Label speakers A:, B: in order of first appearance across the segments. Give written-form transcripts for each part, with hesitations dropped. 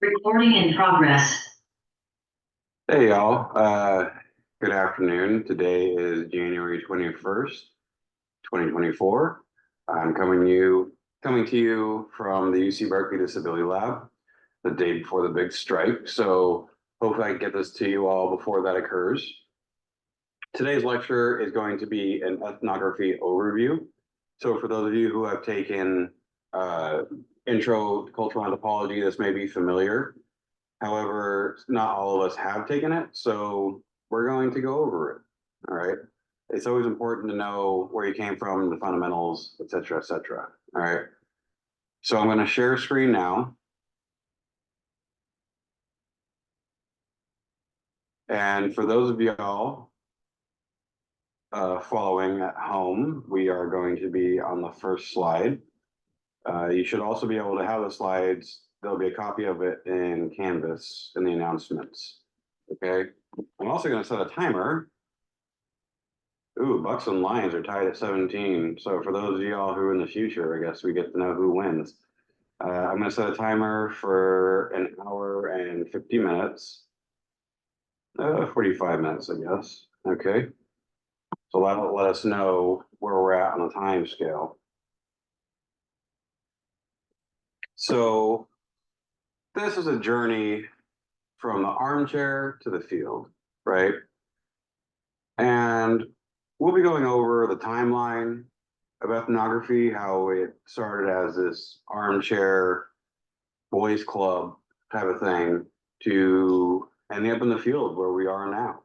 A: Recording in progress.
B: Hey y'all, good afternoon. Today is January 21st, 2024. I'm coming to you from the UC Berkeley Disability Lab the day before the big strike. So hopefully I can get this to you all before that occurs. Today's lecture is going to be an ethnography overview. So for those of you who have taken intro to cultural anthropology, this may be familiar. However, not all of us have taken it, so we're going to go over it. All right. It's always important to know where you came from, the fundamentals, et cetera, et cetera. All right. So I'm going to share screen now. And for those of y'all following at home, we are going to be on the first slide. You should also be able to have the slides. There'll be a copy of it in Canvas in the announcements. Okay. I'm also going to set a timer. Ooh, Bucks and Lions are tied at 17. So for those of y'all who are in the future, I guess we get to know who wins. I'm going to set a timer for an hour and 50 minutes. 45 minutes, I guess. Okay. So that'll let us know where we're at on the time scale. So this is a journey from the armchair to the field, right? And we'll be going over the timeline of ethnography, how it started as this armchair boys club type of thing to ending up in the field where we are now,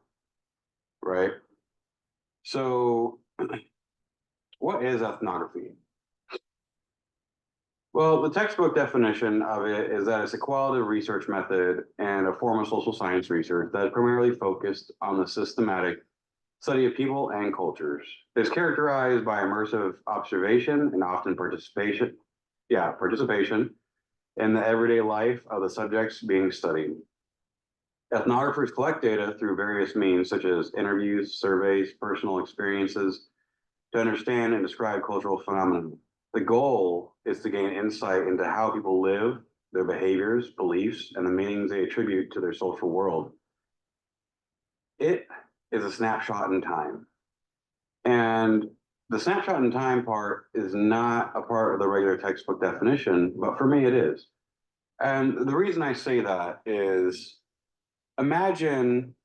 B: right? So what is ethnography? Well, the textbook definition of it is that it's a qualitative research method and a form of social science research that is primarily focused on the systematic study of people and cultures. It's characterized by immersive observation and often participation in the everyday life of the subjects being studied. Ethnographers collect data through various means such as interviews, surveys, personal experiences to understand and describe cultural phenomena. The goal is to gain insight into how people live, their behaviors, beliefs, and the meanings they attribute to their social world. It is a snapshot in time. And the snapshot in time part is not a part of the regular textbook definition, but for me it is. And the reason I say that is imagine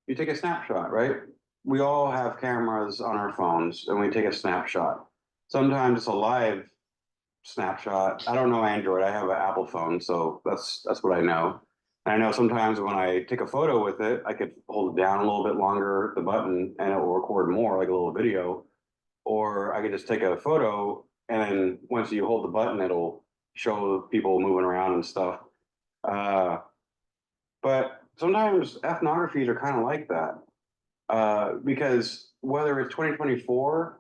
B: you take a snapshot, right? We all have cameras on our phones and we take a snapshot. Sometimes it's a live snapshot. I don't know Android. I have an Apple phone, so that's what I know. And I know sometimes when I take a photo with it, I could hold it down a little bit longer, the button, and it will record more, like a little video. Or I could just take a photo, and then once you hold the button, it'll show people moving around and stuff. But sometimes ethnographies are kind of like that, because whether it's 2024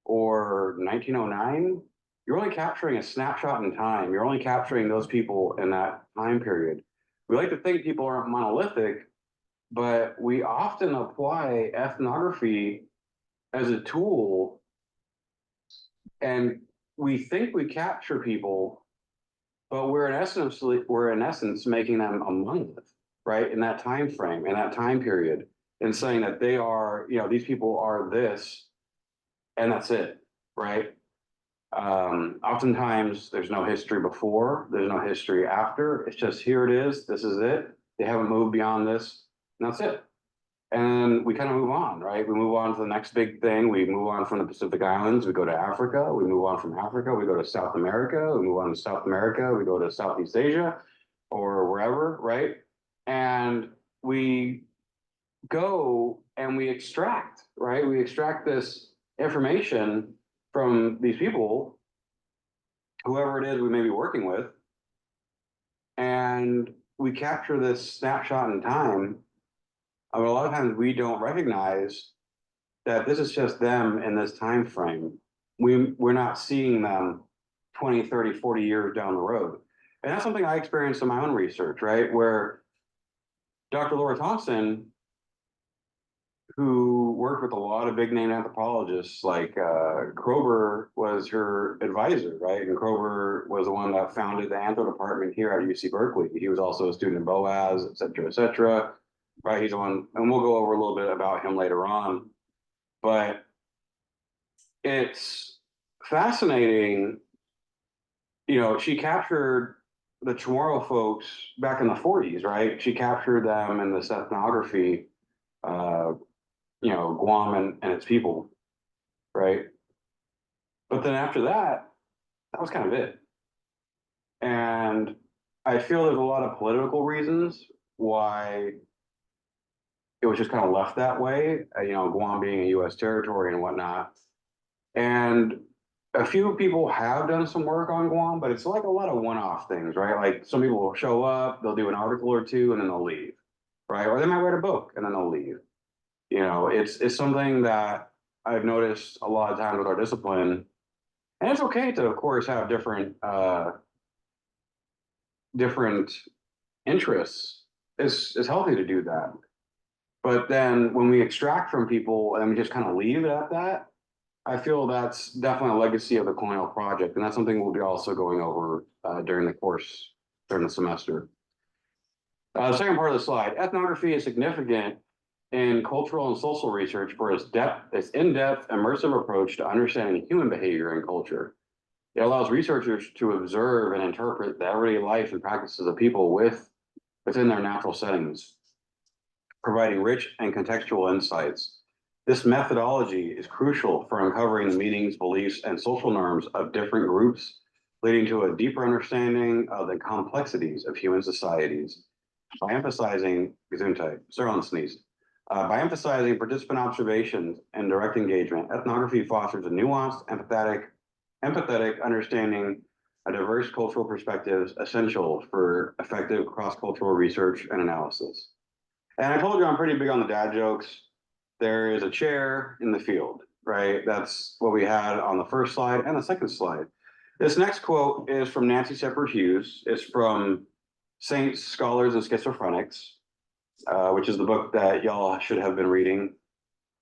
B: or 1909, you're only capturing a snapshot in time. You're only capturing those people in that time period. We like to think people aren't monolithic, but we often apply ethnography as a tool, and we think we capture people, but we're in essence making them a monolith, right? In that time frame, in that time period, and saying that they are, these people are this, and that's it, right? Oftentimes there's no history before, there's no history after. It's just here it is, this is it. They haven't moved beyond this, and that's it. And we kind of move on, right? We move on to the next big thing. We move on from the Pacific Islands, we go to Africa. We move on from Africa, we go to South America. We move on to South America, we go to Southeast Asia or wherever, right? And we go and we extract, right? We extract this information from these people, whoever it is we may be working with, and we capture this snapshot in time. A lot of times we don't recognize that this is just them in this time frame. We're not seeing them 20, 30, 40 years down the road. And that's something I experienced in my own research, right? Where Dr. Laura Thompson, who worked with a lot of big name anthropologists. Like Kroeber was her advisor, right? And Kroeber was the one that founded the anthro department here at UC Berkeley. He was also a student in Boaz, et cetera, right? He's the one, and we'll go over a little bit about him later on. But it's fascinating. You know, she captured the Chamorro folks back in the 40s, right? She captured them in this ethnography, uh, Guam and its people, right? But then after that, that was kind of it. And I feel there's a lot of political reasons why it was just kind of left that way, Guam being a US territory and whatnot. And a few people have done some work on Guam, but it's like a lot of one-off things, right? Like some people will show up, they'll do an article or two, and then they'll leave, right? Or they might write a book and then they'll leave. It's something that I've noticed a lot of times with our discipline, and it's okay to, of course, have different interests. It's healthy to do that. But then when we extract from people and we just kind of leave it at that, I feel that's definitely a legacy of the Colonial Project, and that's something we'll be also going over during the course, during the semester. The second part of the slide, ethnography is significant in cultural and social research for its in-depth, immersive approach to understanding human behavior and culture. It allows researchers to observe and interpret the everyday life and practices of people within their natural settings, providing rich and contextual insights. This methodology is crucial for uncovering the meanings, beliefs, and social norms of different groups, leading to a deeper understanding of the complexities of human societies. By emphasizing, by emphasizing participant observations and direct engagement, ethnography fosters a nuanced, empathetic understanding of diverse cultural perspectives essential for effective cross-cultural research and analysis. And I told you I'm pretty big on the dad jokes. There is a chair in the field, right? That's what we had on the first slide and the second slide. This next quote is from Nancy Shepard Hughes. It's from Saints, Scholars, and Schizophrenics, which is the book that y'all should have been reading.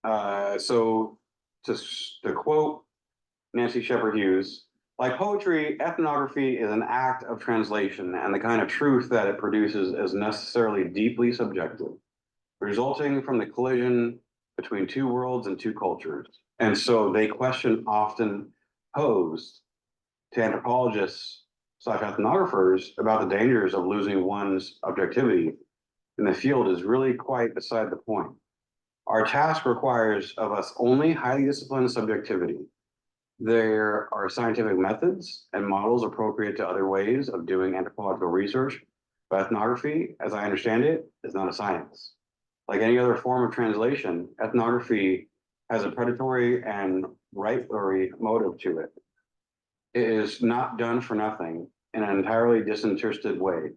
B: So to quote Nancy Shepard Hughes, like poetry, ethnography is an act of translation, and the kind of truth that it produces is necessarily deeply subjective, resulting from the collision between two worlds and two cultures. And so they question often posed to anthropologists / ethnographers about the dangers of losing one's objectivity in the field is really quite beside the point. Our task requires of us only highly disciplined subjectivity. There are scientific methods and models appropriate to other ways of doing anthropological research, but ethnography, as I understand it, is not a science. Like any other form of translation, ethnography has a predatory and rightfully motive to it. It is not done for nothing in an entirely disinterested way.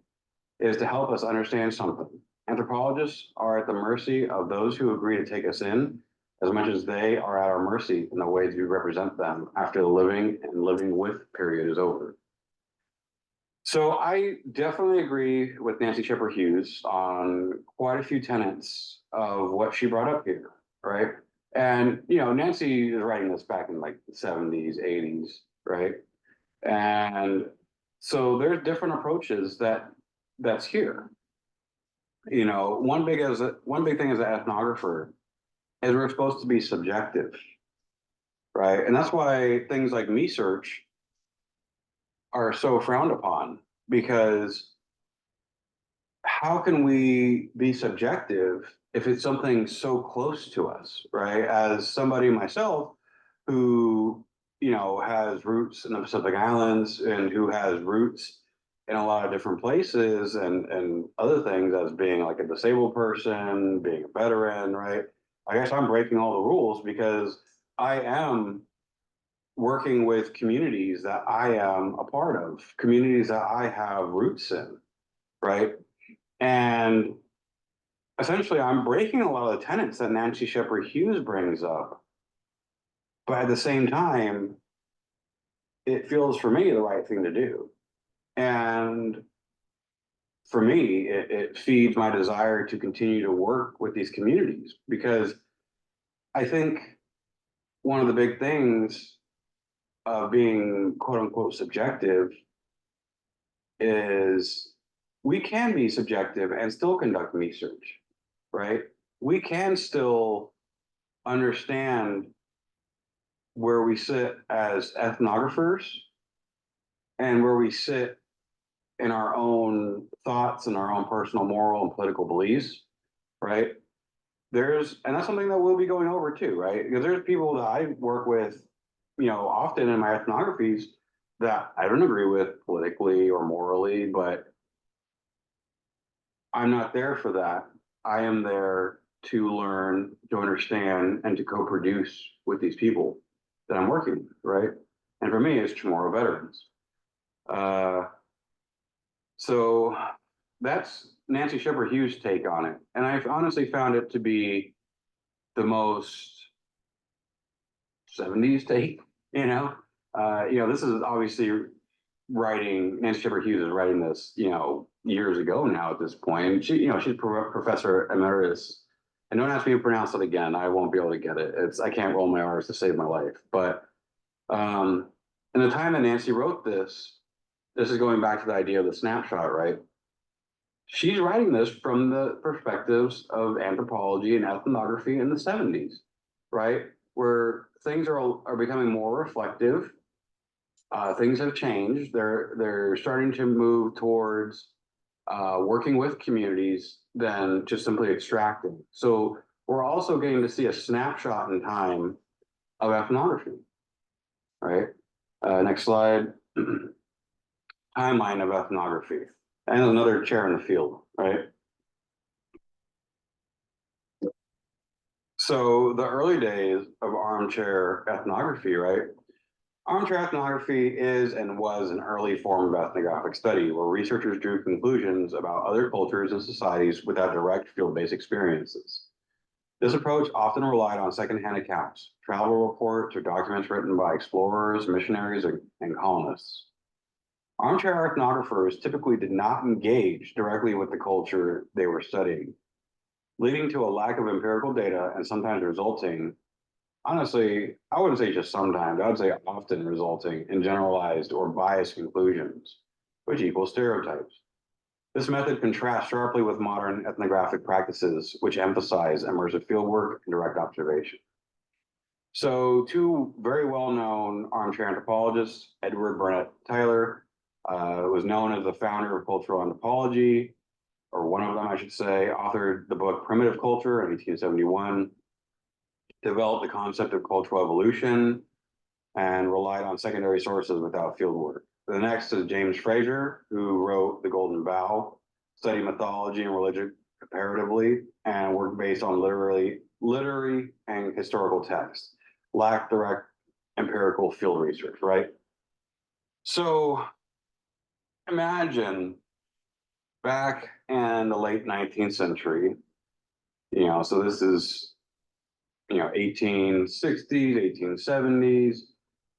B: It is to help us understand something. Anthropologists are at the mercy of those who agree to take us in as much as they are at our mercy in the ways we represent them after the living and living with period is over. So I definitely agree with Nancy Shepard Hughes on quite a few tenets of what she brought up here, right? And Nancy is writing this back in like the 70s, 80s, right? And so there's different approaches that's here. One big thing as an ethnographer is we're supposed to be subjective, right? And that's why things like me search are so frowned upon, because how can we be subjective if it's something so close to us, right? As somebody myself who, has roots in the Pacific Islands and who has roots in a lot of different places and other things, as being like a disabled person, being a veteran, right? I guess I'm breaking all the rules because I am working with communities that I am a part of, communities that I have roots in, right? And essentially, I'm breaking a lot of the tenets that Nancy Shepard Hughes brings up. But at the same time, it feels for me the right thing to do. And for me, it feeds my desire to continue to work with these communities, because I think one of the big things of being quote unquote subjective is we can be subjective and still conduct research, right? We can still understand where we sit as ethnographers and where we sit in our own thoughts and our own personal moral and political beliefs, right? And that's something that we'll be going over too, right? Because there's people that I work with, often in my ethnographies that I don't agree with politically or morally, but I'm not there for that. I am there to learn, to understand, and to co-produce with these people that I'm working with, right? And for me, it's Chamorro veterans. Uh, so that's Nancy Shepherd Hughes' take on it. And I've honestly found it to be the most 70s take, this is obviously Nancy Shepherd Hughes is writing this, years ago now at this point. She's professor emeritus. And don't ask me to pronounce it again. I won't be able to get it. I can't roll my R's to save my life. But in the time that Nancy wrote this is going back to the idea of the snapshot, right? She's writing this from the perspectives of anthropology and ethnography in the 70s, right? Where things are becoming more reflective. Things have changed. They're starting to move towards working with communities than just simply extracting. So we're also getting to see a snapshot in time of ethnography, right? Next slide. Timeline of ethnography. And another chair in the field, right? So the early days of armchair ethnography, right? Armchair ethnography is and was an early form of ethnographic study where researchers drew conclusions about other cultures and societies without direct field-based experiences. This approach often relied on secondhand accounts, travel reports, or documents written by explorers, missionaries, and colonists. Armchair ethnographers typically did not engage directly with the culture they were studying, leading to a lack of empirical data and sometimes resulting, honestly, I wouldn't say just sometimes, I would say often resulting in generalized or biased conclusions, which equals stereotypes. This method contrasts sharply with modern ethnographic practices, which emphasize immersive fieldwork and direct observation. So two very well-known armchair anthropologists, Edward Burnett Tyler, was known as the founder of cultural anthropology, or one of them, I should say, authored the book Primitive Culture in 1871, developed the concept of cultural evolution, and relied on secondary sources without fieldwork. The next is James Fraser, who wrote The Golden Bough, studied mythology and religion comparatively, and worked based on literary and historical texts, lacked direct empirical field research, right? So imagine back in the late 19th century, so this is, 1860s, 1870s,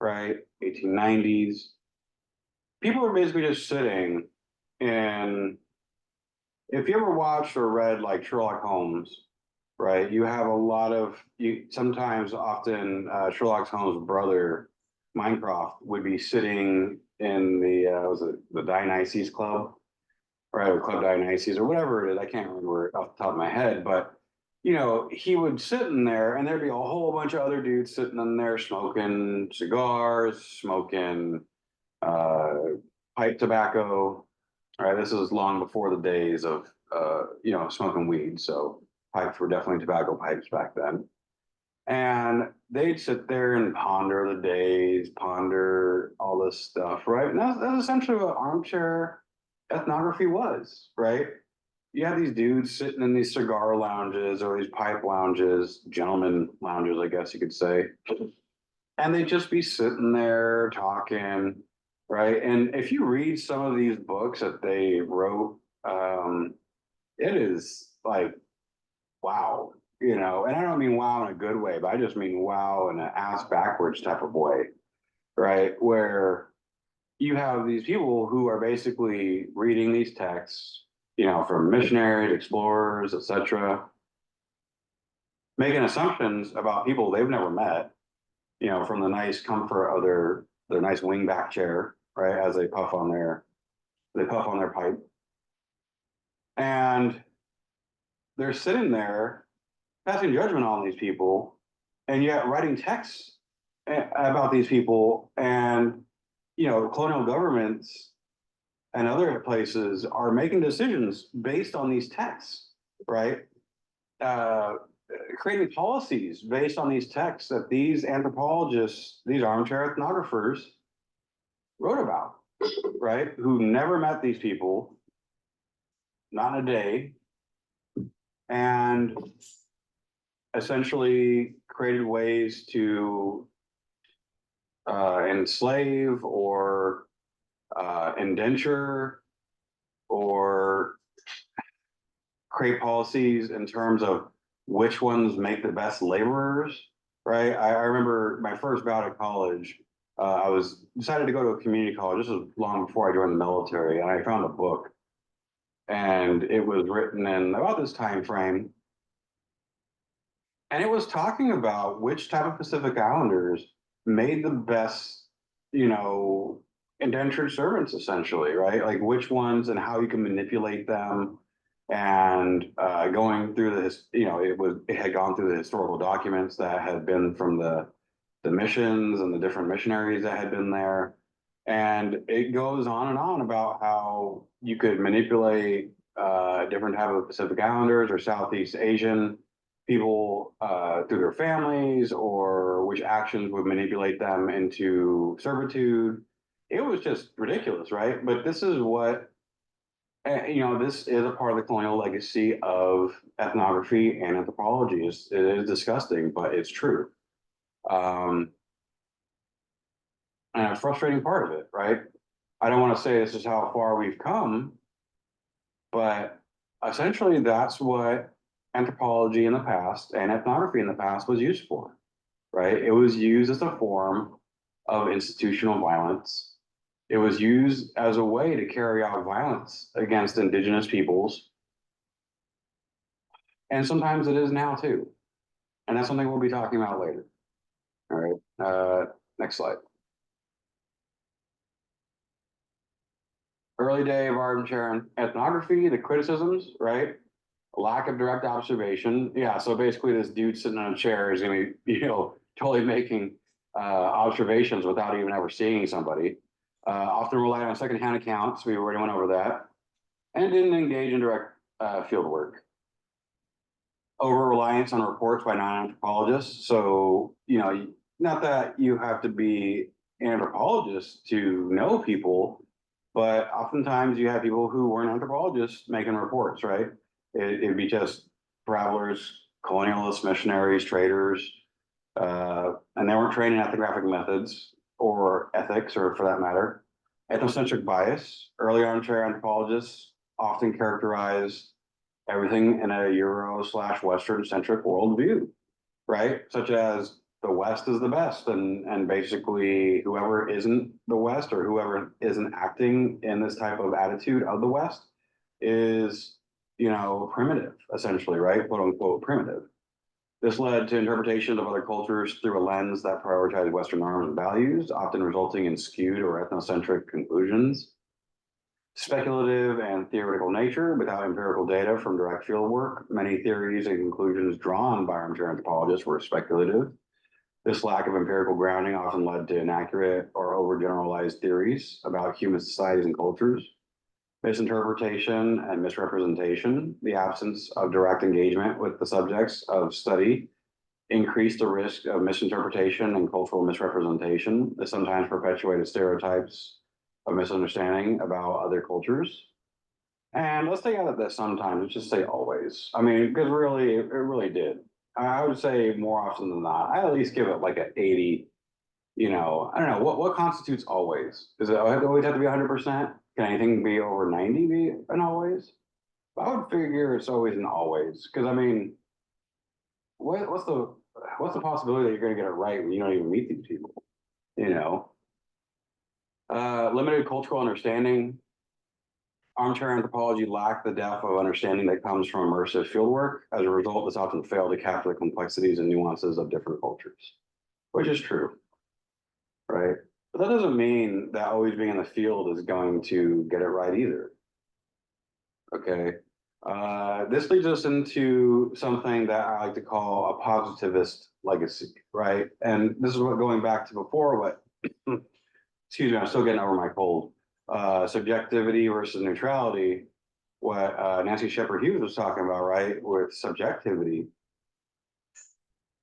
B: right? 1890s. People are basically just sitting in, if you ever watched or read like Sherlock Holmes, right? You have a lot of, sometimes often Sherlock Holmes' brother, Mycroft, would be sitting in was it the Dionysus Club, right? Or Club Dionysus or whatever it is. I can't remember it off the top of my head, but he would sit in there and there'd be a whole bunch of other dudes sitting in there smoking cigars, smoking pipe tobacco. Right, this is long before the days of smoking weed. So pipes were definitely tobacco pipes back then. And they'd sit there and ponder the days, ponder all this stuff, right? And that's essentially what armchair ethnography was, right? You had these dudes sitting in these cigar lounges or these pipe lounges, gentlemen lounges, I guess you could say. And they'd just be sitting there talking, right? And if you read some of these books that they wrote, it is like, wow, and I don't mean wow in a good way, but I just mean wow in an ass backwards type of way, right? Where you have these people who are basically reading these texts, from missionaries, explorers, etc., making assumptions about people they've never met, from the nice comfort of their nice wingback chair, right, as they puff on their pipe. And they're sitting there passing judgment on these people and yet writing texts about these people. And, colonial governments and other places are making decisions based on these texts, right? Uh, Creating policies based on these texts that these anthropologists, these armchair ethnographers wrote about, right? Who never met these people, not in a day, and essentially created ways to enslave or indenture or create policies in terms of which ones make the best laborers, right? I remember my first bout at college. I was decided to go to a community college. This was long before I joined the military, and I found a book, and it was written in about this time frame, and it was talking about which type of Pacific Islanders made the best, indentured servants, essentially, right? Like which ones and how you can manipulate them. And going through it had gone through the historical documents that had been from the missions and the different missionaries that had been there. And it goes on and on about how you could manipulate different type of Pacific Islanders or Southeast Asian people through their families, or which actions would manipulate them into servitude. It was just ridiculous, right? But this is what, this is a part of the colonial legacy of ethnography and anthropology. It is disgusting, but it's true. Um, and a frustrating part of it, right? I don't want to say this is how far we've come, but essentially that's what anthropology in the past and ethnography in the past was used for, right? It was used as a form of institutional violence. It was used as a way to carry out violence against indigenous peoples. And sometimes it is now too. And that's something we'll be talking about later. All right. Next slide. Early day of armchair ethnography, the criticisms, right? Lack of direct observation. Yeah, so basically this dude sitting on a chair is going to be, totally making observations without even ever seeing somebody. Often relied on secondhand accounts. We already went over that. And didn't engage in direct field work. Over reliance on reports by non-anthropologists. So, not that you have to be an anthropologist to know people, but oftentimes you have people who weren't anthropologists making reports, right? It'd be just travelers, colonialists, missionaries, traders, and they weren't trained in ethnographic methods or ethics, or for that matter. Ethnocentric bias. Early armchair anthropologists often characterize everything in a Euro/Western centric worldview, right? Such as the West is the best, and basically whoever isn't the West or whoever isn't acting in this type of attitude of the West is, primitive, essentially, right? Quote unquote primitive. This led to interpretations of other cultures through a lens that prioritized Western norms and values, often resulting in skewed or ethnocentric conclusions. Speculative and theoretical nature without empirical data from direct field work. Many theories and conclusions drawn by armchair anthropologists were speculative. This lack of empirical grounding often led to inaccurate or overgeneralized theories about human societies and cultures. Misinterpretation and misrepresentation. The absence of direct engagement with the subjects of study increased the risk of misinterpretation and cultural misrepresentation. This sometimes perpetuated stereotypes of misunderstanding about other cultures. And let's take out of this sometimes, let's just say always. I mean, because really, it really did. I would say more often than not, I at least give it like an 80, I don't know, what constitutes always? Does it always have to be 100%? Can anything be over 90 be an always? I would figure it's always an always, because I mean, what's the possibility that you're going to get it right when you don't even meet these people? You know, limited cultural understanding. Armchair anthropology lacked the depth of understanding that comes from immersive fieldwork. As a result, this often failed to capture the complexities and nuances of different cultures, which is true, right? But that doesn't mean that always being in the field is going to get it right either. Okay. This leads us into something that I like to call a positivist legacy, right? And this is what going back to before, what, excuse me, I'm still getting over my cold. Subjectivity versus neutrality, what Nancy Shepherd Hughes was talking about, right? With subjectivity,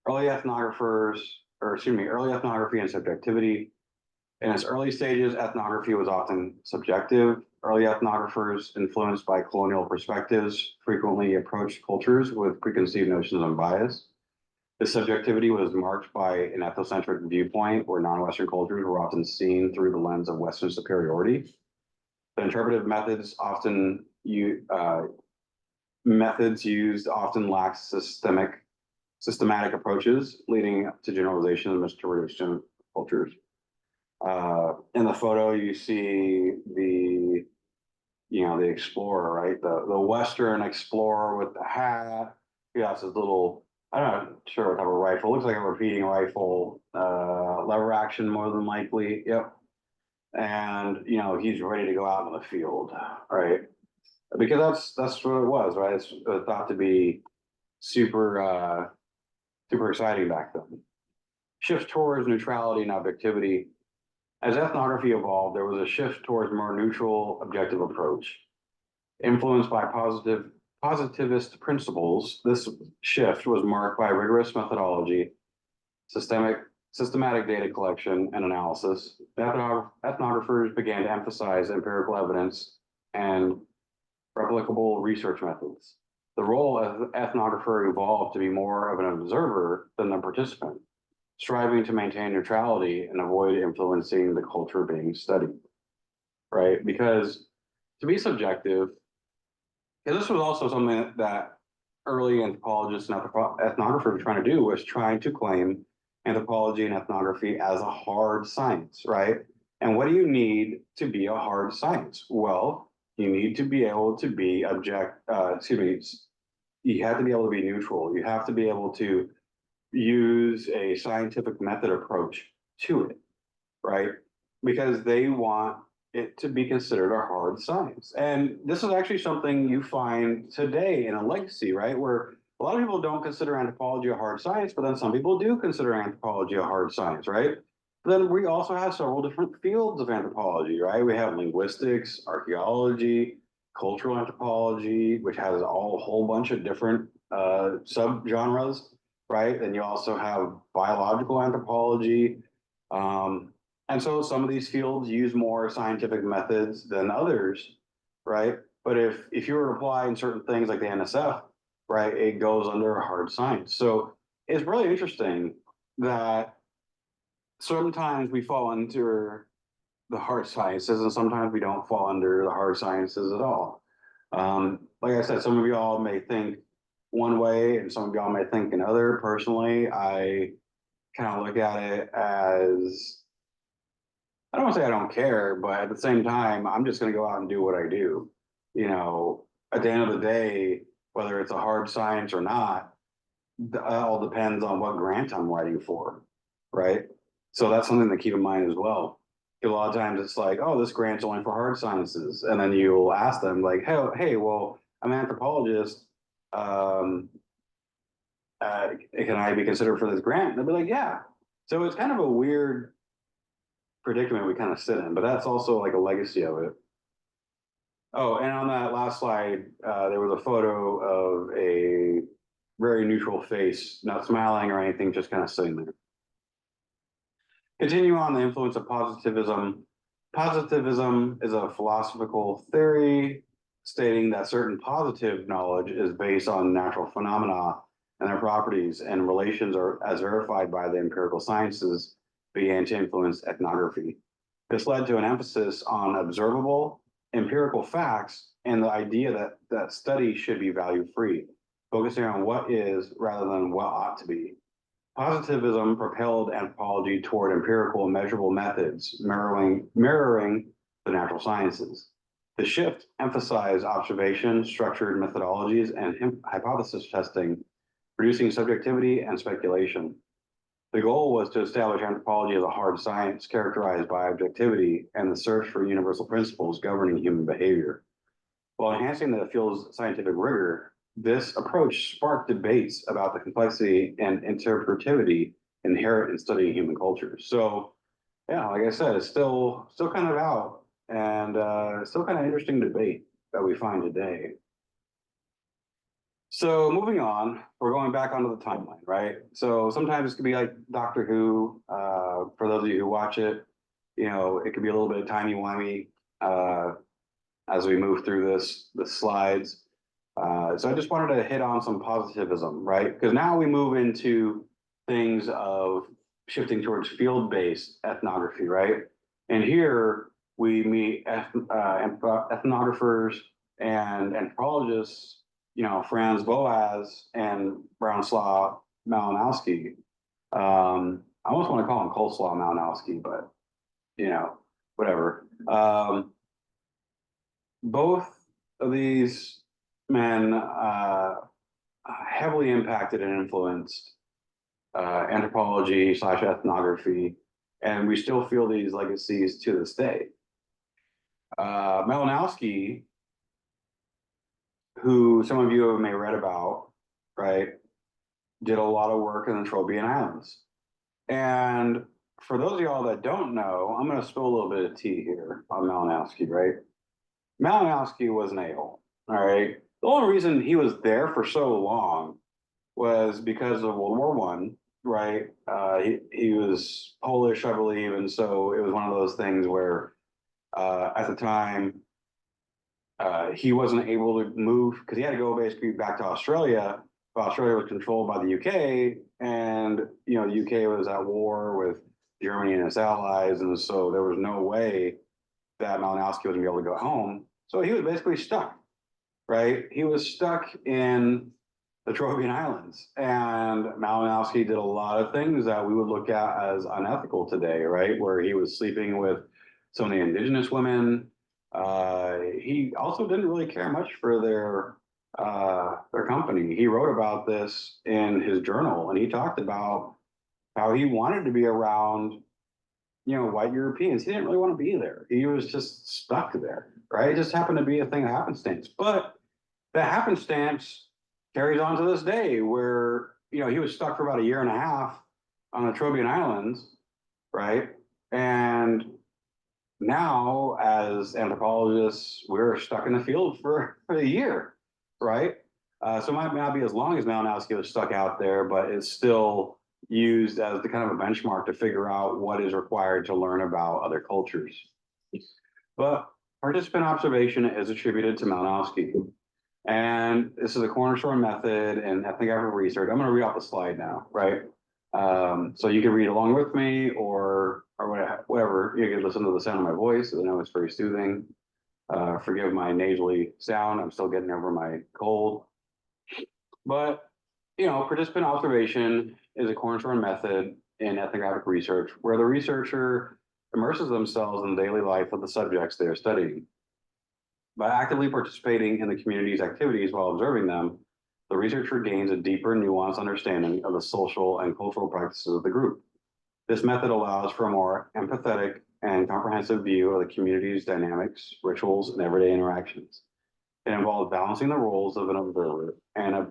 B: early ethnographers, or excuse me, early ethnography and subjectivity. In its early stages, ethnography was often subjective. Early ethnographers, influenced by colonial perspectives, frequently approached cultures with preconceived notions and bias. This subjectivity was marked by an ethnocentric viewpoint where non-Western cultures were often seen through the lens of Western superiority. The interpretive methods used often lack systematic approaches, leading to generalization of misdirection of cultures. In the photo, you see the explorer, right? The Western explorer with the hat. He has his little, I'm not sure what type of rifle. It looks like a repeating rifle, lever action more than likely. Yep. And he's ready to go out in the field, right? Because that's what it was, right? It's thought to be super super exciting back then. Shift towards neutrality and objectivity. As ethnography evolved, there was a shift towards a more neutral, objective approach. Influenced by positivist principles, this shift was marked by rigorous methodology, systematic data collection and analysis. Ethnographers began to emphasize empirical evidence and replicable research methods. The role of ethnographer evolved to be more of an observer than a participant, striving to maintain neutrality and avoid influencing the culture being studied, right? Because to be subjective, and this was also something that early anthropologists and ethnographers were trying to do, was trying to claim anthropology and ethnography as a hard science, right? And what do you need to be a hard science? Well, you need to be able to be you have to be able to be neutral. You have to be able to use a scientific method approach to it, right? Because they want it to be considered a hard science. And this is actually something you find today in a legacy, right? Where a lot of people don't consider anthropology a hard science, but then some people do consider anthropology a hard science, right? But then we also have several different fields of anthropology, right? We have linguistics, archaeology, cultural anthropology, which has a whole bunch of different subgenres, right? And you also have biological anthropology. And so some of these fields use more scientific methods than others, right? But if you were applying certain things like the NSF, right, it goes under a hard science. So it's really interesting that sometimes we fall under the hard sciences and sometimes we don't fall under the hard sciences at all. Like I said, some of y'all may think one way and some of y'all may think another. Personally, I kind of look at it as, I don't want to say I don't care, but at the same time, I'm just going to go out and do what I do. At the end of the day, whether it's a hard science or not, it all depends on what grant I'm writing for, right? So that's something to keep in mind as well. A lot of times it's like, oh, this grant's only for hard sciences. And then you'll ask them like, hey, well, I'm an anthropologist. Can I be considered for this grant? And they'll be like, yeah. So it's kind of a weird predicament we kind of sit in, but that's also like a legacy of it. Oh, and on that last slide, there was a photo of a very neutral face, not smiling or anything, just kind of sitting there. Continue on the influence of positivism. Positivism is a philosophical theory stating that certain positive knowledge is based on natural phenomena and their properties and relations are as verified by the empirical sciences began to influence ethnography. This led to an emphasis on observable empirical facts and the idea that study should be value-free, focusing on what is rather than what ought to be. Positivism propelled anthropology toward empirical and measurable methods, mirroring the natural sciences. The shift emphasized observation, structured methodologies, and hypothesis testing, reducing subjectivity and speculation. The goal was to establish anthropology as a hard science characterized by objectivity and the search for universal principles governing human behavior. While enhancing the field's scientific rigor, this approach sparked debates about the complexity and interpretivity inherent in studying human cultures. So, yeah, like I said, it's still kind of out, and still kind of interesting debate that we find today. So moving on, we're going back onto the timeline, right? So sometimes it could be like Doctor Who. For those of you who watch it, you know, it could be a little bit of timey-wimey as we move through the slides. So I just wanted to hit on some positivism, right? Because now we move into things of shifting towards field-based ethnography, right? And here we meet ethnographers and anthropologists, you know, Franz Boas and Bronislaw Malinowski. I almost want to call him Coleslaw Malinowski, but you know, whatever. Both of these men heavily impacted and influenced anthropology / ethnography, and we still feel these legacies to this day. Malinowski, who some of you may read about, right, did a lot of work in the Trobriand Islands. And for those of y'all that don't know, I'm going to spill a little bit of tea here on Malinowski, right? Malinowski was an a-hole, all right? The only reason he was there for so long was because of World War One, right? He was Polish, I believe, and so it was one of those things where at the time he wasn't able to move because he had to go basically back to Australia. But Australia was controlled by the UK, and you know the UK was at war with Germany and its allies, and so there was no way that Malinowski was going to be able to go home. So he was basically stuck, right? He was stuck in the Trobriand Islands, and Malinowski did a lot of things that we would look at as unethical today, right? Where he was sleeping with some of the indigenous women. He also didn't really care much for their company. He wrote about this in his journal, and he talked about how he wanted to be around, you know, white Europeans. He didn't really want to be there. He was just stuck there, right? It just happened to be a thing of happenstance. But the happenstance carries on to this day where, you know, he was stuck for about a year and a half on the Trobriand Islands, right? And now, as anthropologists, we're stuck in the field for a year, right? So it might not be as long as Malinowski was stuck out there, but it's still used as the kind of a benchmark to figure out what is required to learn about other cultures. But participant observation is attributed to Malinowski. And this is a cornerstone method in ethnographic research. I'm going to read off the slide now, right? So you can read along with me or whatever. You can listen to the sound of my voice. I know it's very soothing. Forgive my nasally sound. I'm still getting over my cold. But, you know, participant observation is a cornerstone method in ethnographic research where the researcher immerses themselves in the daily life of the subjects they are studying. By actively participating in the community's activities while observing them, the researcher gains a deeper, nuanced understanding of the social and cultural practices of the group. This method allows for a more empathetic and comprehensive view of the community's dynamics, rituals, and everyday interactions. It involves balancing the roles of an observer and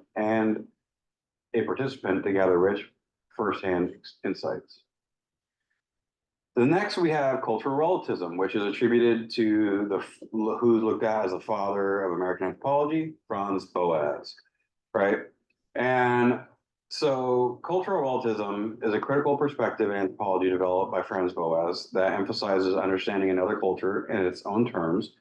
B: a participant to gather rich firsthand insights. The next we have cultural relativism, which is attributed to who's looked at as the father of American anthropology, Franz Boas, right? And so cultural relativism is a critical perspective in anthropology developed by Franz Boas that emphasizes understanding another culture in its own terms,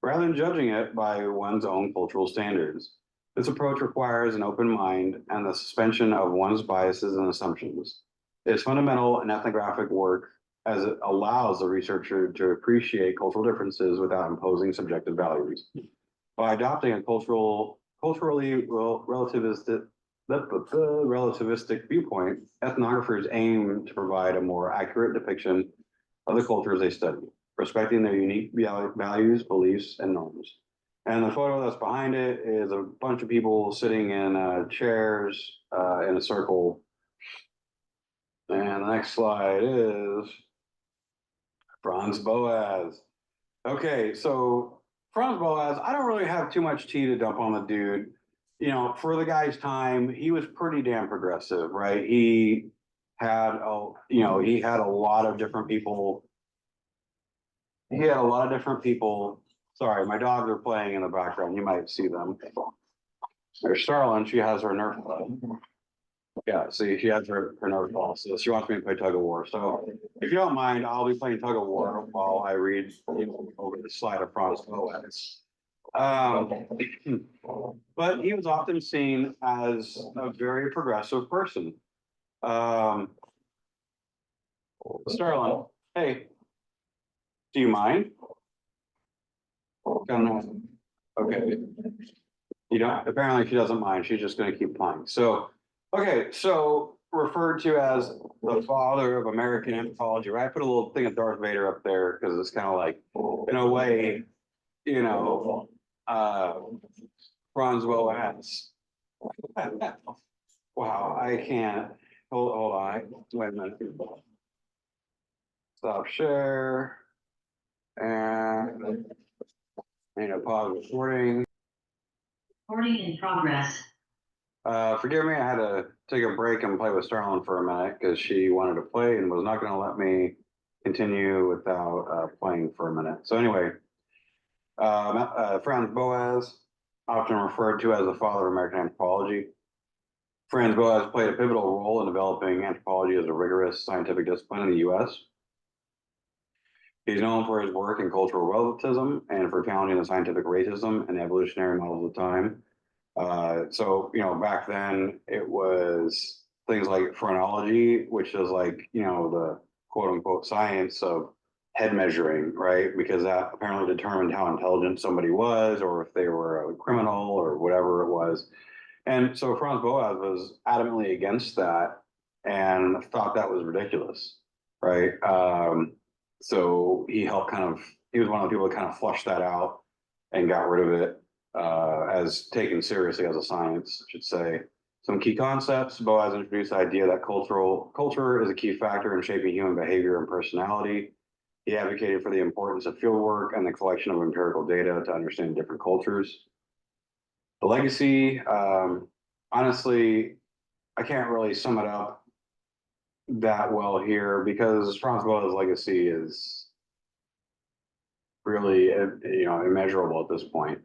B: rather than judging it by one's own cultural standards. This approach requires an open mind and the suspension of one's biases and assumptions. It is fundamental in ethnographic work as it allows the researcher to appreciate cultural differences without imposing subjective values. By adopting a culturally relativistic viewpoint, ethnographers aim to provide a more accurate depiction of the cultures they study, respecting their unique values, beliefs, and norms. And the photo that's behind it is a bunch of people sitting in chairs in a circle. And the next slide is Franz Boas. Okay, so Franz Boas, I don't really have too much tea to dump on the dude. You know, for the guy's time, he was pretty damn progressive, right? He had a lot of different people. He had a lot of different people. Sorry, my dogs are playing in the background. You might see them. There's Starlin. She has her Nerf ball. Yeah, see, she has her Nerf ball. So she wants me to play tug of war. So if you don't mind, I'll be playing tug of war while I read over the slide of Franz Boas. But he was often seen as a very progressive person. Starlin, hey, do you mind? Okay. You know, apparently she doesn't mind. She's just going to keep playing. So, okay, so referred to as the father of American anthropology, right? I put a little thing of Darth Vader up there because it's kind of like, in a way, you know, Franz Boas. Wow, I can't. Hold on. Wait a minute. Stop share. And pause recording.
A: Recording in progress.
B: Forgive me, I had to take a break and play with Starlin for a minute because she wanted to play and was not going to let me continue without playing for a minute. So anyway, Franz Boas, often referred to as the father of American anthropology. Franz Boas played a pivotal role in developing anthropology as a rigorous scientific discipline in the U.S. He's known for his work in cultural relativism and for challenging the scientific racism and evolutionary models of the time. So, back then it was things like phrenology, which is like, the quote unquote science of head measuring, right? Because that apparently determined how intelligent somebody was or if they were a criminal or whatever it was. And so Franz Boas was adamantly against that and thought that was ridiculous, right? So he helped he was one of the people that kind of flushed that out and got rid of it as taken seriously as a science, I should say. Some key concepts. Boas introduced the idea that culture is a key factor in shaping human behavior and personality. He advocated for the importance of fieldwork and the collection of empirical data to understand different cultures. The legacy, honestly, I can't really sum it up that well here because Franz Boas' legacy is really, immeasurable at this point,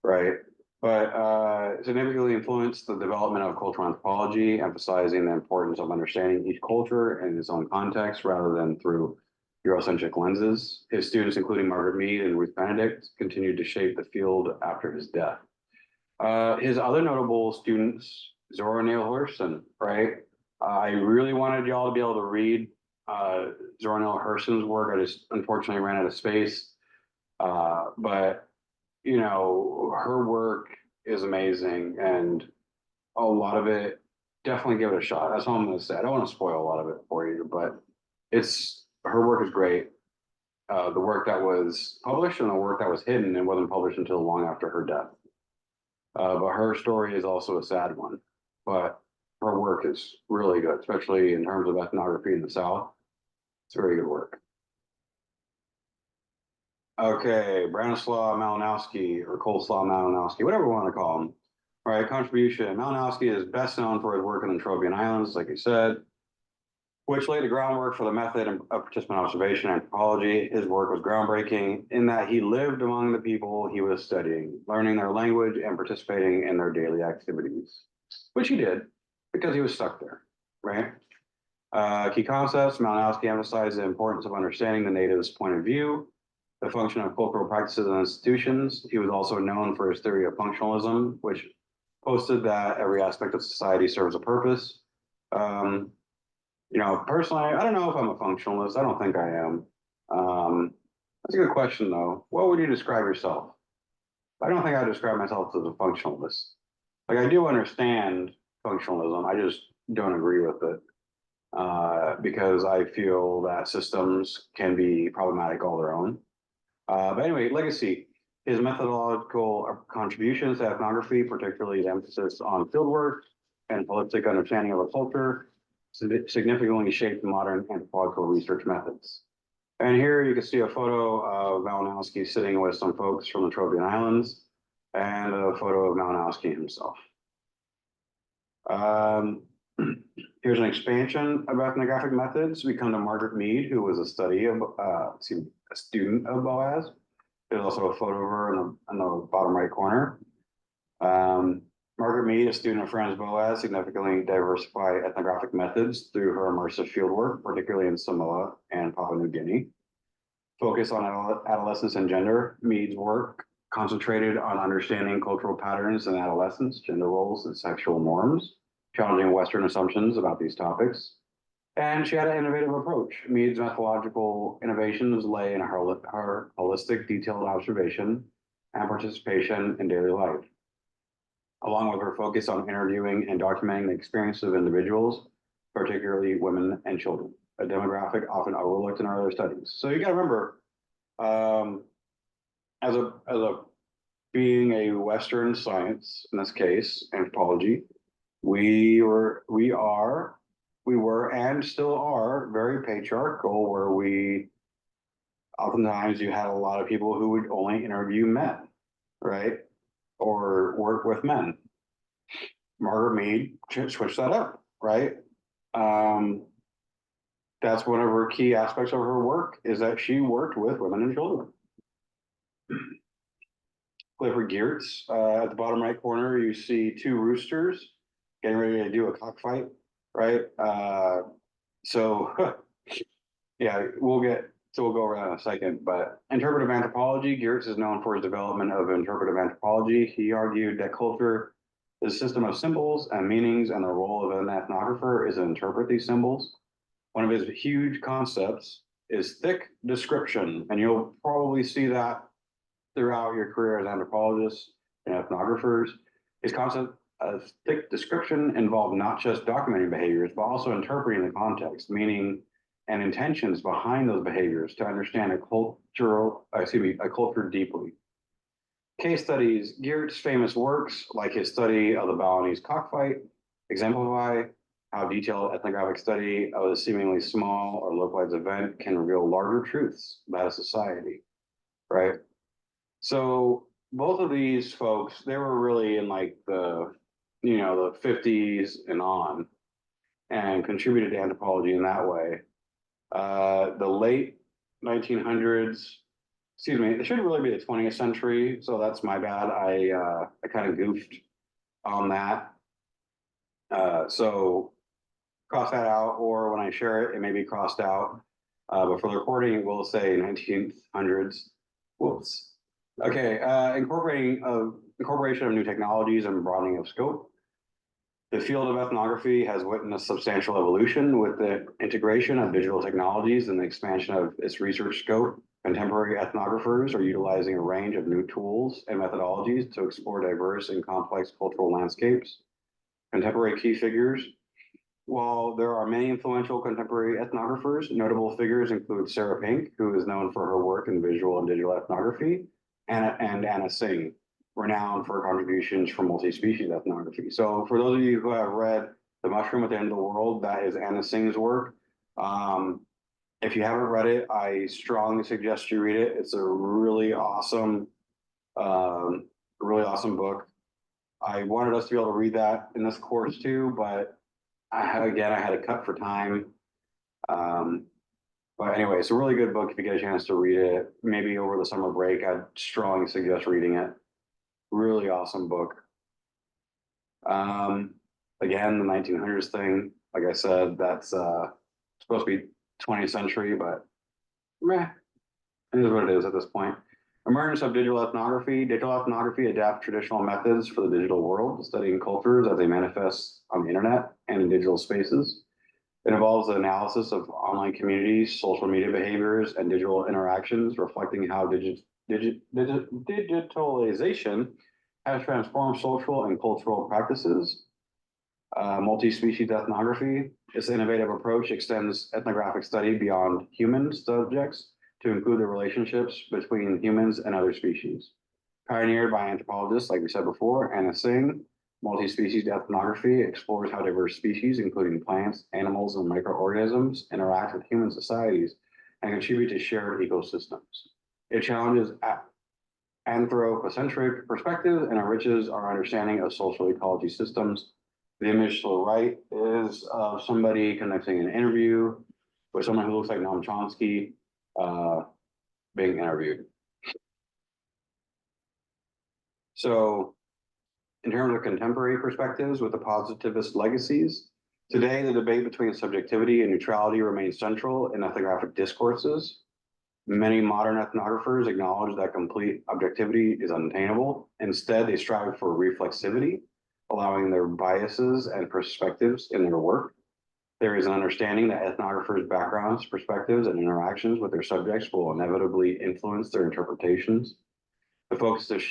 B: right? But significantly influenced the development of cultural anthropology, emphasizing the importance of understanding each culture in its own context rather than through Eurocentric lenses. His students, including Margaret Mead and Ruth Benedict, continued to shape the field after his death. His other notable students, Zora Neale Hurston, right? I really wanted y'all to be able to read Zora Neale Hurston's work. I just unfortunately ran out of space. But her work is amazing and a lot of it, definitely give it a shot. That's all I'm going to say. I don't want to spoil a lot of it for you, but her work is great. The work that was published and the work that was hidden and wasn't published until long after her death. But her story is also a sad one. But her work is really good, especially in terms of ethnography in the South. It's very good work. Okay, Branislaw Malinowski or Coleslaw Malinowski, whatever we want to call him. All right, contribution. Malinowski is best known for his work in the Trobriand Islands, like you said, which laid the groundwork for the method of participant observation anthropology. His work was groundbreaking in that he lived among the people he was studying, learning their language and participating in their daily activities, which he did because he was stuck there, right? Key concepts. Malinowski emphasized the importance of understanding the natives' point of view, the function of cultural practices and institutions. He was also known for his theory of functionalism, which posted that every aspect of society serves a purpose. Personally, I don't know if I'm a functionalist. I don't think I am. That's a good question, though. What would you describe yourself? I don't think I describe myself as a functionalist. Like, I do understand functionalism. I just don't agree with it. because I feel that systems can be problematic all their own. But anyway, legacy. His methodological contributions to ethnography, particularly the emphasis on fieldwork and holistic understanding of a culture, significantly shaped modern anthropological research methods. And here you can see a photo of Malinowski sitting with some folks from the Trobriand Islands and a photo of Malinowski himself. Here's an expansion of ethnographic methods. We come to Margaret Mead, who was a student of Boas. There's also a photo of her in the bottom right corner. Margaret Mead, a student of Franz Boas, significantly diversified ethnographic methods through her immersive fieldwork, particularly in Samoa and Papua New Guinea. Focus on adolescence and gender. Mead's work concentrated on understanding cultural patterns in adolescence, gender roles, and sexual norms, challenging Western assumptions about these topics. And she had an innovative approach. Mead's methodological innovations lay in her holistic, detailed observation and participation in daily life, along with her focus on interviewing and documenting the experiences of individuals, particularly women and children, a demographic often overlooked in earlier studies. So you got to remember, as a being a Western science, in this case, anthropology, we were and still are very patriarchal, where oftentimes you had a lot of people who would only interview men, right? Or work with men. Margaret Mead switched that up, right? That's one of her key aspects of her work, is that she worked with women and children. Clifford Geertz, at the bottom right corner, you see two roosters getting ready to do a cockfight, right? Yeah, we'll go over that in a second, but interpretive anthropology, Geertz is known for his development of interpretive anthropology. He argued that culture is a system of symbols and meanings, and the role of an ethnographer is to interpret these symbols. One of his huge concepts is thick description, and you'll probably see that throughout your career as anthropologists and ethnographers. His concept of thick description involved not just documenting behaviors, but also interpreting the context, meaning and intentions behind those behaviors to understand a culture deeply. Case studies. Geert's famous works, like his study of the Balinese cockfight, exemplify how detailed ethnographic study of a seemingly small or localized event can reveal larger truths about a society, right? So both of these folks, they were really in like the 50s and on, and contributed to anthropology in that way. The late 1900s, excuse me, it should really be the 20th century, so that's my bad. I kind of goofed on that. So cross that out, or when I share it, it may be crossed out. But for the recording, we'll say 1900s. Whoops. Okay, incorporation of new technologies and broadening of scope. The field of ethnography has witnessed substantial evolution with the integration of digital technologies and the expansion of its research scope. Contemporary ethnographers are utilizing a range of new tools and methodologies to explore diverse and complex cultural landscapes. Contemporary key figures. While there are many influential contemporary ethnographers, notable figures include Sarah Pink, who is known for her work in visual and digital ethnography, and Anna Singh, renowned for contributions from multi-species ethnography. So for those of you who have read The Mushroom at the End of the World, that is Anna Singh's work. If you haven't read it, I strongly suggest you read it. It's a really awesome book. I wanted us to be able to read that in this course too, but I had a cut for time. But anyway, it's a really good book if you get a chance to read it. Maybe over the summer break, I'd strongly suggest reading it. Really awesome book. Again, the 1900s thing, like I said, that's supposed to be 20th century, but meh, it is what it is at this point. Emergence of digital ethnography. Digital ethnography adapts traditional methods for the digital world, studying cultures as they manifest on the internet and in digital spaces. It involves the analysis of online communities, social media behaviors, and digital interactions, reflecting how digitalization has transformed social and cultural practices. Multi-species ethnography. This innovative approach extends ethnographic study beyond human subjects to include the relationships between humans and other species. Pioneered by anthropologists, like we said before, Anna Singh, multi-species ethnography explores how diverse species, including plants, animals, and microorganisms, interact with human societies and contribute to shared ecosystems. It challenges anthropocentric perspective and enriches our understanding of social ecology systems. The image to the right is of somebody conducting an interview with someone who looks like Noam Chomsky being interviewed. So in terms of contemporary perspectives with the positivist legacies, today the debate between subjectivity and neutrality remains central in ethnographic discourses. Many modern ethnographers acknowledge that complete objectivity is unattainable. Instead, they strive for reflexivity, allowing their biases and perspectives in their work. There is an understanding that ethnographers' backgrounds, perspectives, and interactions with their subjects will inevitably influence their interpretations. The focus has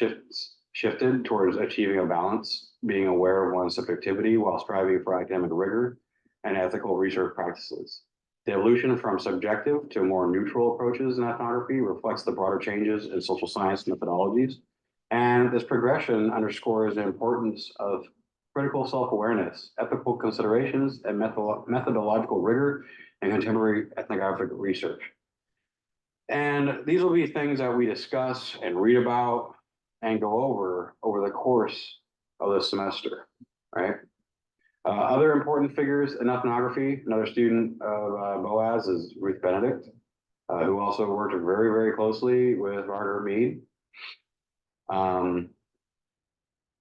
B: shifted towards achieving a balance, being aware of one's subjectivity while striving for academic rigor and ethical research practices. The evolution from subjective to more neutral approaches in ethnography reflects the broader changes in social science methodologies. And this progression underscores the importance of critical self-awareness, ethical considerations, and methodological rigor in contemporary ethnographic research. And these will be things that we discuss and read about and go over the course of the semester, right? Other important figures in ethnography, another student of Boaz is Ruth Benedict, who also worked very, very closely with Margaret Mead.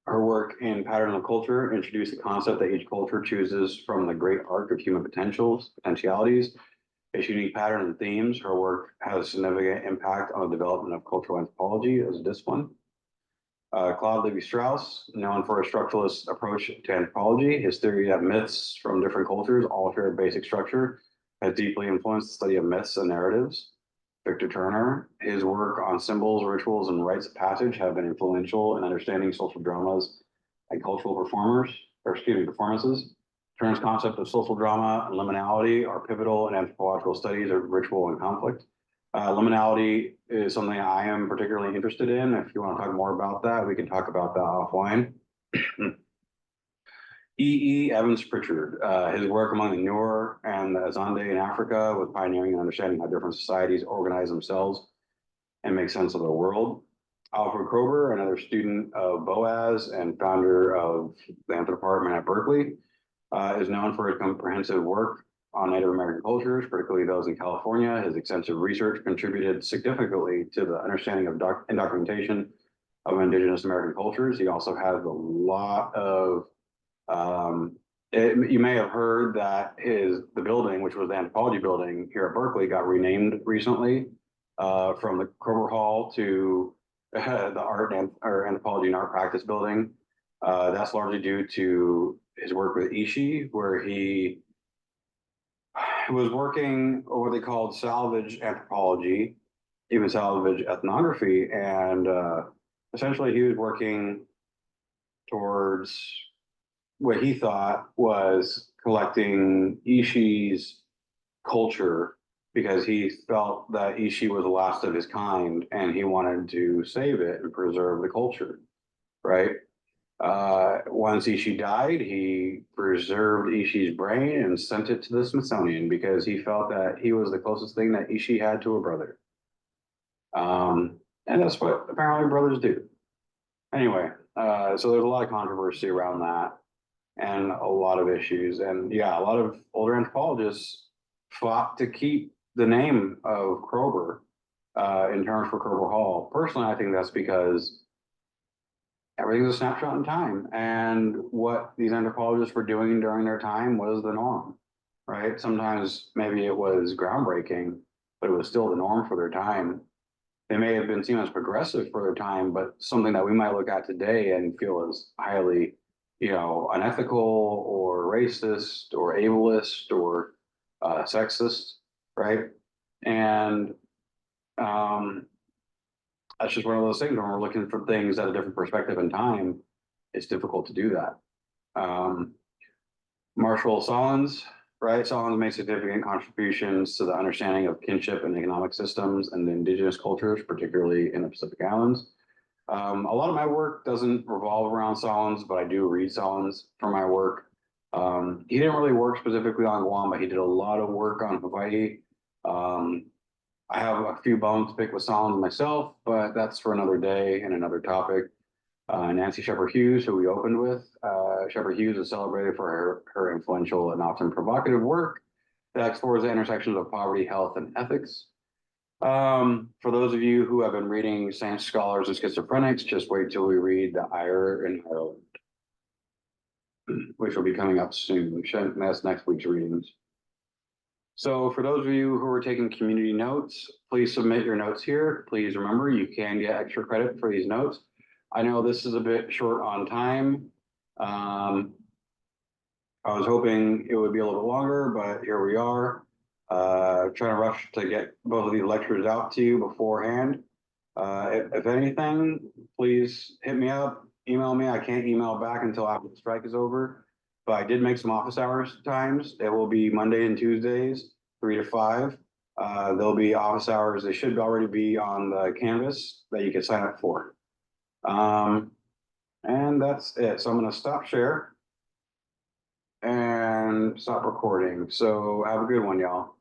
B: Her work in Pattern of Culture introduced the concept that each culture chooses from the great arc of human potentialities, its unique pattern and themes. Her work has significant impact on the development of cultural anthropology as a discipline. Claude Lévi-Strauss, known for a structuralist approach to anthropology, his theory that myths from different cultures all share a basic structure has deeply influenced the study of myths and narratives. Victor Turner, his work on symbols, rituals, and rites of passage have been influential in understanding social dramas and cultural performances. Turner's concept of social drama and liminality are pivotal in anthropological studies of ritual and conflict. Liminality is something I am particularly interested in. If you want to talk more about that, we can talk about that offline. E. Evans Pritchard, his work among the Nuer and the Azande in Africa was pioneering and understanding how different societies organize themselves and make sense of their world. Alfred Kroeber, another student of Boaz and founder of the Anthro department at Berkeley, is known for his comprehensive work on Native American cultures, particularly those in California. His extensive research contributed significantly to the understanding of and documentation of Indigenous American cultures. He also has a lot of, you may have heard that the building, which was the anthropology building here at Berkeley, got renamed recently from the Kroeber Hall to the Anthropology and Art Practice building. That's largely due to his work with Ishi, where he was working on what they called salvage anthropology, even salvage ethnography, and essentially he was working towards what he thought was collecting Ishi's culture because he felt that Ishi was the last of his kind and he wanted to save it and preserve the culture, right? Once Ishi died, he preserved Ishi's brain and sent it to the Smithsonian because he felt that he was the closest thing that Ishi had to a brother. And that's what apparently brothers do. Anyway, so there's a lot of controversy around that and a lot of issues. And yeah, a lot of older anthropologists fought to keep the name of Kroeber in terms for Kroeber Hall. Personally, I think that's because everything's a snapshot in time, and what these anthropologists were doing during their time was the norm, right? Sometimes maybe it was groundbreaking, but it was still the norm for their time. They may have been seen as progressive for their time, but something that we might look at today and feel as highly, unethical or racist or ableist or sexist, right? And that's just one of those things when we're looking for things at a different perspective in time, it's difficult to do that. Marshall Solins, right? Solins made significant contributions to the understanding of kinship and economic systems and indigenous cultures, particularly in the Pacific Islands. A lot of my work doesn't revolve around Solins, but I do read Solins for my work. He didn't really work specifically on Guam, but he did a lot of work on Hawaii. I have a few bones to pick with Solins myself, but that's for another day and another topic. Nancy Shepherd Hughes, who we opened with. Shepherd Hughes is celebrated for her influential and often provocative work that explores the intersections of poverty, health, and ethics. For those of you who have been reading Saint Scholars and Schizophrenics, just wait till we read The Ire in Ireland, which will be coming up soon. That's next week's readings. So for those of you who are taking community notes, please submit your notes here. Please remember, you can get extra credit for these notes. I know this is a bit short on time. I was hoping it would be a little bit longer, but here we are. Trying to rush to get both of these lectures out to you beforehand. If anything, please hit me up, email me. I can't email back until after the strike is over, but I did make some office hours times. It will be Monday and Tuesdays, 3 to 5. There'll be office hours. They should already be on the canvas that you can sign up for. And that's it. So I'm going to stop share and stop recording. So have a good one, y'all.